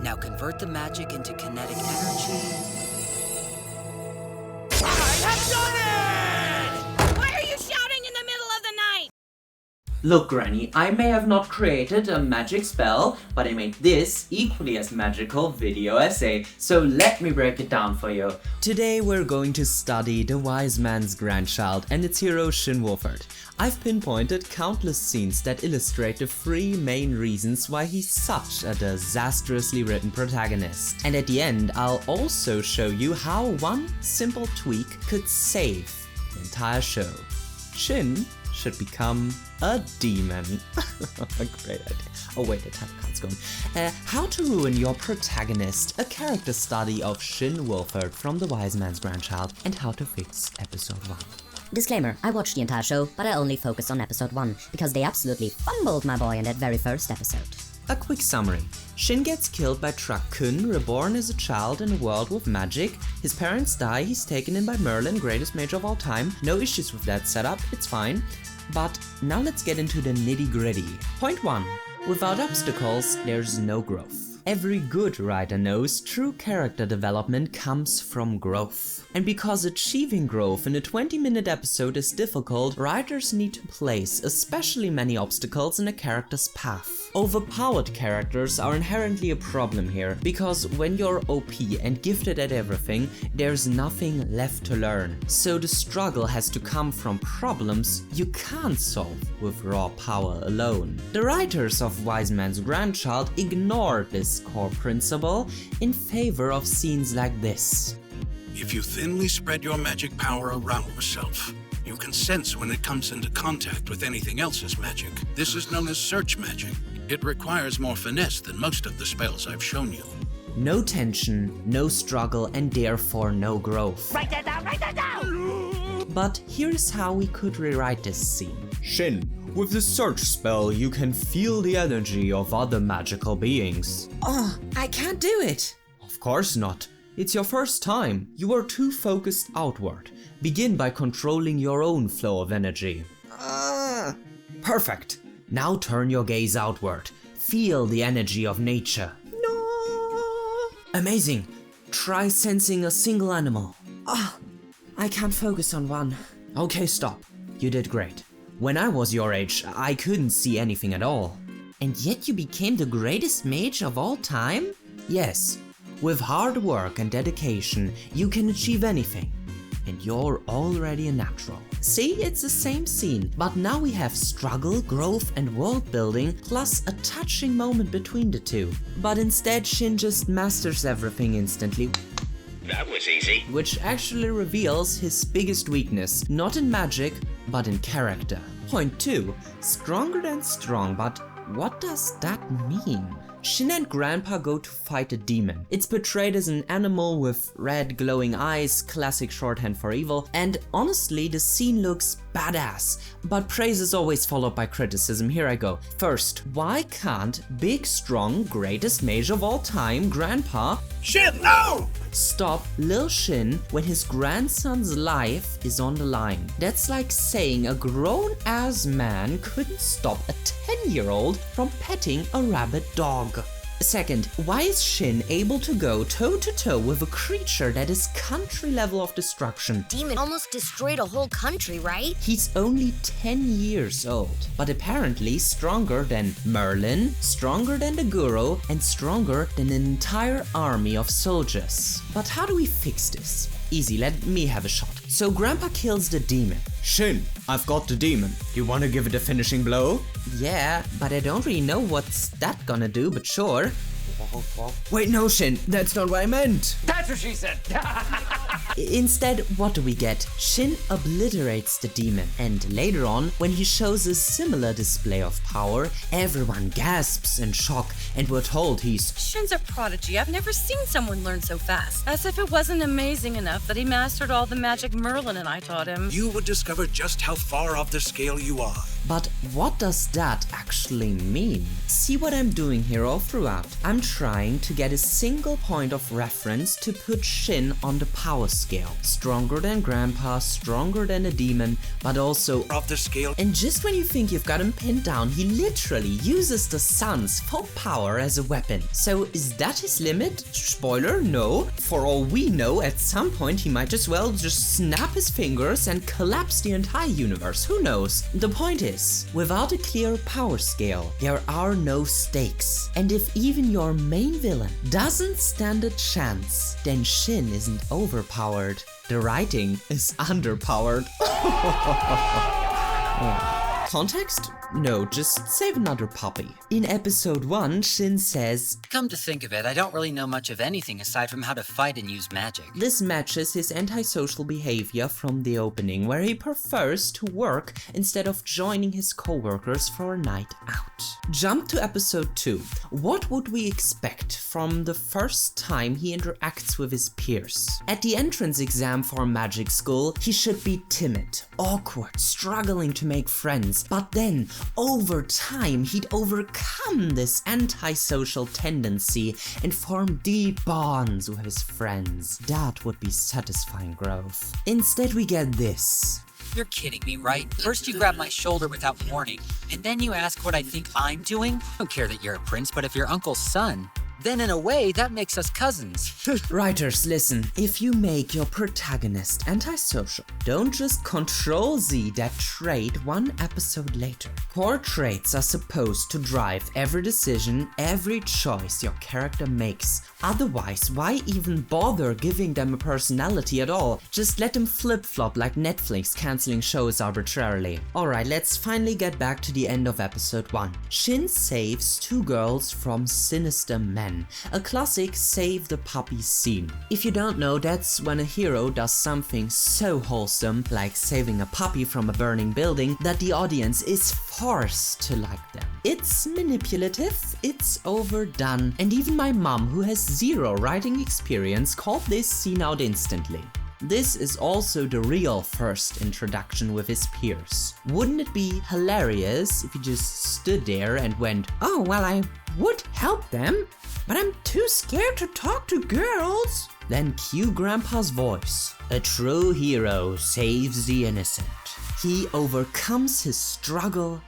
Now convert the magic into kinetic energy. I have done it! Why are you shouting in the middle of the night? Look, Granny, I may have not created a magic spell, but I made this equally as magical video essay, so let me break it down for you. Today we're going to study The Wise Man's Grandchild and its hero Shin Wolford. I've pinpointed countless scenes that illustrate the three main reasons why he's such a disastrously written protagonist. And at the end, I'll also show you how one simple tweak could save the entire show. Shin should become a demon. A great idea. Oh wait, the time count's going. How to Ruin Your Protagonist, a character study of Shin Wolford from The Wise Man's Grandchild, and how to fix episode 1. Disclaimer, I watched the entire show, but I only focused on episode 1, because they absolutely fumbled my boy in that very first episode. A quick summary. Shin gets killed by Truck Kun, reborn as a child in a world with magic. His parents die, he's taken in by Merlin, greatest mage of all time. No issues with that setup, it's fine. But now let's get into the nitty-gritty. Point 1. Without obstacles, there's no growth. Every good writer knows true character development comes from growth. And because achieving growth in a 20-minute episode is difficult, writers need to place especially many obstacles in a character's path. Overpowered characters are inherently a problem here, because when you're OP and gifted at everything, there's nothing left to learn. So the struggle has to come from problems you can't solve with raw power alone. The writers of Wise Man's Grandchild ignored this core principle in favor of scenes like this. If you thinly spread your magic power around yourself, you can sense when it comes into contact with anything else's magic. This is known as search magic. It requires more finesse than most of the spells I've shown you. No tension, no struggle, and therefore no growth. Write that down, write that down! But here's how we could rewrite this scene. Shin, with the search spell you can feel the energy of other magical beings. Oh, I can't do it! Of course not. It's your first time. You are too focused outward. Begin by controlling your own flow of energy. Perfect. Now turn your gaze outward. Feel the energy of nature. No. Amazing. Try sensing a single animal. I can't focus on one. Okay, stop. You did great. When I was your age, I couldn't see anything at all. And yet you became the greatest mage of all time? Yes. With hard work and dedication, you can achieve anything. And you're already a natural. See, it's the same scene, but now we have struggle, growth, and world building, plus a touching moment between the two. But instead, Shin just masters everything instantly. That was easy. Which actually reveals his biggest weakness, not in magic, but in character. Point 2. Stronger than strong, but what does that mean? Shin and Grandpa go to fight a demon. It's portrayed as an animal with red glowing eyes, classic shorthand for evil, and honestly the scene looks badass. But praise is always followed by criticism, here I go. First, why can't big, strong, greatest mage of all time, Grandpa, Shin, no! stop Lil Shin when his grandson's life is on the line? That's like saying a grown-ass man couldn't stop a 10-year-old from petting a rabid dog. Second, why is Shin able to go toe-to-toe with a creature that is country level of destruction? Demon almost destroyed a whole country, right? He's only 10 years old, but apparently stronger than Merlin, stronger than the Guru, and stronger than an entire army of soldiers. But how do we fix this? Easy, let me have a shot. So Grandpa kills the demon. Shin, I've got the demon. You wanna give it a finishing blow? Yeah, but I don't really know what's that gonna do, but sure. Wait, no, Shin, that's not what I meant. That's what she said. Instead, what do we get? Shin obliterates the demon, and later on, when he shows a similar display of power, everyone gasps in shock, and we're told he's Shin's a prodigy. I've never seen someone learn so fast. As if it wasn't amazing enough that he mastered all the magic Merlin and I taught him. You would discover just how far off the scale you are. But what does that actually mean? See what I'm doing here all throughout? I'm trying to get a single point of reference to put Shin on the power Scale. Stronger than Grandpa, stronger than a demon, but also Off the scale. and just when you think you've got him pinned down, he literally uses the sun's full power as a weapon. So is that his limit? Spoiler, no. For all we know, at some point he might as well just snap his fingers and collapse the entire universe. Who knows? The point is, without a clear power scale, there are no stakes. And if even your main villain doesn't stand a chance, then Shin isn't overpowered. The writing is underpowered. Context? No, just save another puppy. In episode 1, Shin says, Come to think of it, I don't really know much of anything aside from how to fight and use magic. this matches his antisocial behavior from the opening, where he prefers to work instead of joining his co-workers for a night out. Jump to episode 2. What would we expect from the first time he interacts with his peers? At the entrance exam for magic school, he should be timid, awkward, struggling to make friends, but then over time, he'd overcome this antisocial tendency and form deep bonds with his friends. That would be satisfying growth. Instead, we get this. You're kidding me, right? First you grab my shoulder without warning, and then you ask what I think I'm doing? I don't care that you're a prince, but if you're Uncle's son, then in a way, that makes us cousins. Writers, listen, if you make your protagonist antisocial, don't just Control-Z that trait one episode later. Core traits are supposed to drive every decision, every choice your character makes. Otherwise, why even bother giving them a personality at all? Just let them flip-flop like Netflix cancelling shows arbitrarily. Alright, let's finally get back to the end of episode 1. Shin saves 2 girls from sinister men. A classic save the puppy scene. If you don't know, that's when a hero does something so wholesome, like saving a puppy from a burning building, that the audience is forced to like them. It's manipulative, it's overdone, and even my mom, who has 0 writing experience, called this scene out instantly. This is also the real first introduction with his peers. Wouldn't it be hilarious if he just stood there and went, "Oh, well, I would help them, but I'm too scared to talk to girls"? Then cue Grandpa's voice. A true hero saves the innocent. He overcomes his struggle,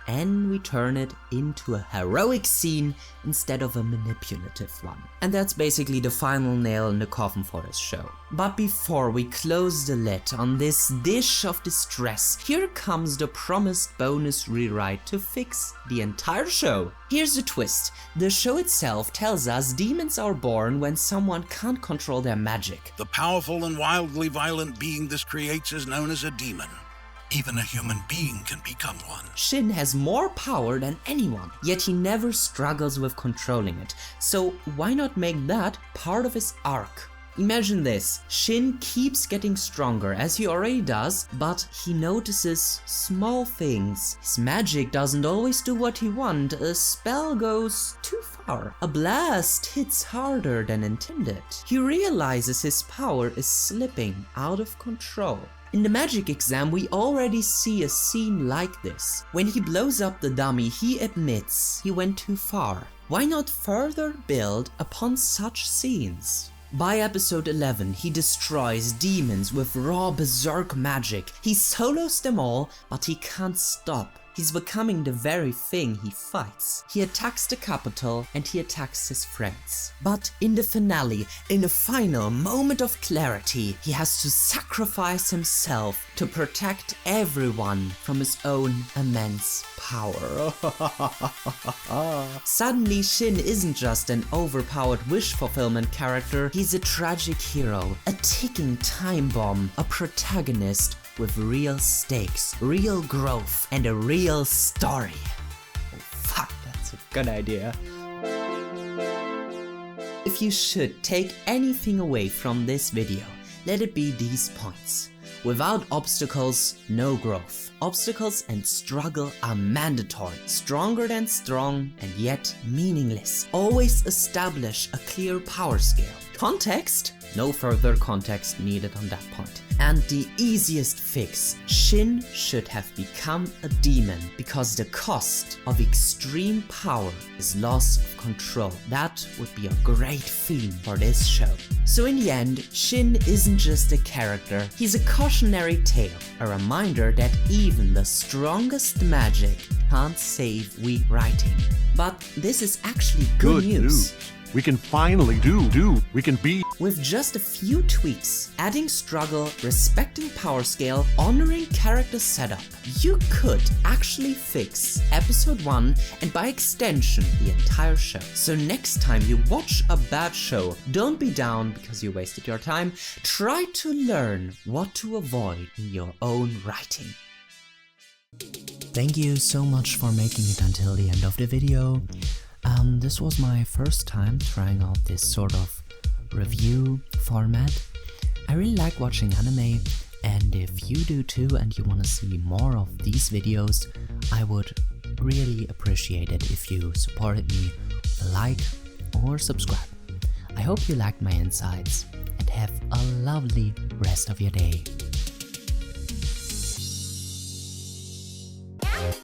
and we turn it into a heroic scene instead of a manipulative one. And that's basically the final nail in the coffin for this show. But before we close the lid on this dish of distress, here comes the promised bonus rewrite to fix the entire show. Here's the twist. The show itself tells us demons are born when someone can't control their magic. The powerful and wildly violent being this creates is known as a demon. Even a human being can become one. Shin has more power than anyone, yet he never struggles with controlling it. So why not make that part of his arc? Imagine this, Shin keeps getting stronger as he already does, but he notices small things. His magic doesn't always do what he wants, a spell goes too far, a blast hits harder than intended. He realizes his power is slipping out of control. In the magic exam, we already see a scene like this. When he blows up the dummy, he admits he went too far. Why not further build upon such scenes? By episode 11, he destroys demons with raw berserk magic. He solos them all, but he can't stop. He's becoming the very thing he fights. He attacks the capital and he attacks his friends. But in the finale, in the final moment of clarity, he has to sacrifice himself to protect everyone from his own immense power. Suddenly, Shin isn't just an overpowered wish fulfillment character, he's a tragic hero, a ticking time bomb, a protagonist with real stakes, real growth, and a real story. Oh fuck, that's a good idea. If you should take anything away from this video, let it be these points. Without obstacles, no growth. Obstacles and struggle are mandatory, stronger than strong, and yet meaningless. Always establish a clear power scale. Context? No further context needed on that point. And the easiest fix, Shin should have become a demon because the cost of extreme power is loss of control. That would be a great theme for this show. So in the end, Shin isn't just a character, he's a cautionary tale, a reminder that even the strongest magic can't save weak writing. But this is actually good news. We can finally we can be. With just a few tweaks, adding struggle, respecting Powerscale, honoring character setup, you could actually fix episode 1 and by extension the entire show. So next time you watch a bad show, don't be down because you wasted your time. Try to learn what to avoid in your own writing. Thank you so much for making it until the end of the video. This was my first time trying out this sort of review format. I really like watching anime, and if you do too and you want to see more of these videos, I would really appreciate it if you supported me with a like or subscribe. I hope you liked my insights and have a lovely rest of your day.